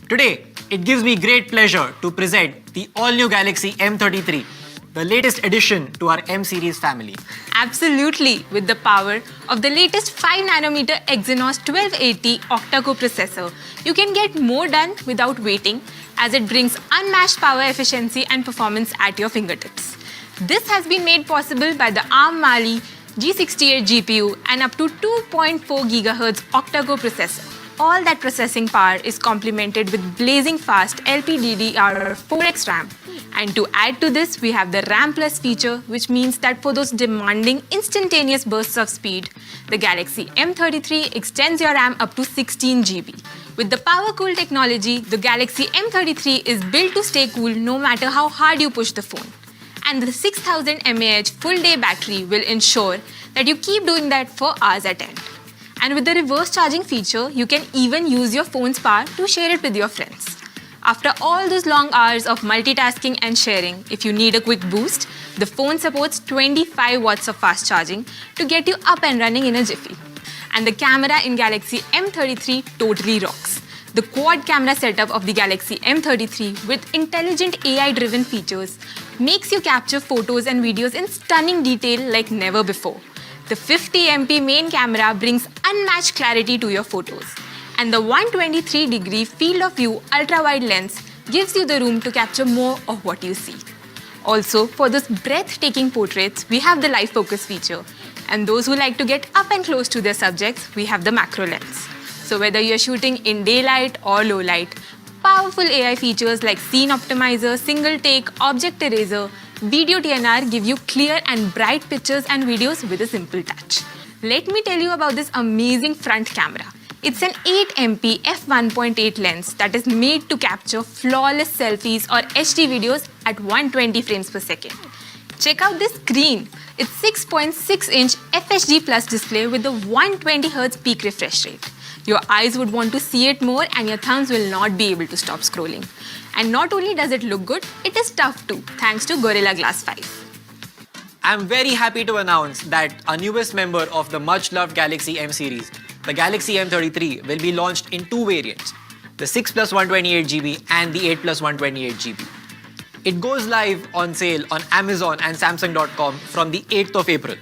Today, it gives me great pleasure to present the all-new Galaxy M33, the latest addition to our M series family. Absolutely, with the power of the latest 5nm Exynos 1280 octa-core processor, you can get more done without waiting, as it brings unmatched power efficiency and performance at your fingertips. This has been made possible by the ARM Mali G68 GPU and up to 2.4 GHz octa-core processor. All that processing power is complemented with blazing fast LPDDR4X RAM. And to add to this, we have the RAM Plus feature, which means that for those demanding instantaneous bursts of speed, the Galaxy M33 extends your RAM up to 16 GB. With the Power Cool technology, the Galaxy M33 is built to stay cool no matter how hard you push the phone. And the 6000 mAh full-day battery will ensure that you keep doing that for hours at end. And with the reverse charging feature, you can even use your phone's power to share it with your friends. After all those long hours of multitasking and sharing, if you need a quick boost, the phone supports 25 watts of fast charging to get you up and running in a jiffy. And the camera in Galaxy M33 totally rocks. The quad camera setup of the Galaxy M33 with intelligent AI-driven features makes you capture photos and videos in stunning detail like never before. The 50MP main camera brings unmatched clarity to your photos. And the 123-degree field of view ultra-wide lens gives you the room to capture more of what you see. Also, for those breathtaking portraits, we have the live focus feature. And those who like to get up and close to their subjects, we have the macro lens. So whether you're shooting in daylight or low light, powerful AI features like Scene Optimizer, Single Take, Object Eraser, Video TNR give you clear and bright pictures and videos with a simple touch. Let me tell you about this amazing front camera. It's an 8MP f1.8 lens that is made to capture flawless selfies or HD videos at 120 frames per second. Check out this screen. It's 6.6-inch FHD Plus display with a 120Hz peak refresh rate. Your eyes would want to see it more and your thumbs will not be able to stop scrolling. And not only does it look good, it is tough too, thanks to Gorilla Glass 5. I'm very happy to announce that our newest member of the much-loved Galaxy M series, the Galaxy M33, will be launched in two variants, the 6 plus 128GB and the 8 plus 128GB. It goes live on sale on Amazon and Samsung.com from the 8th of April.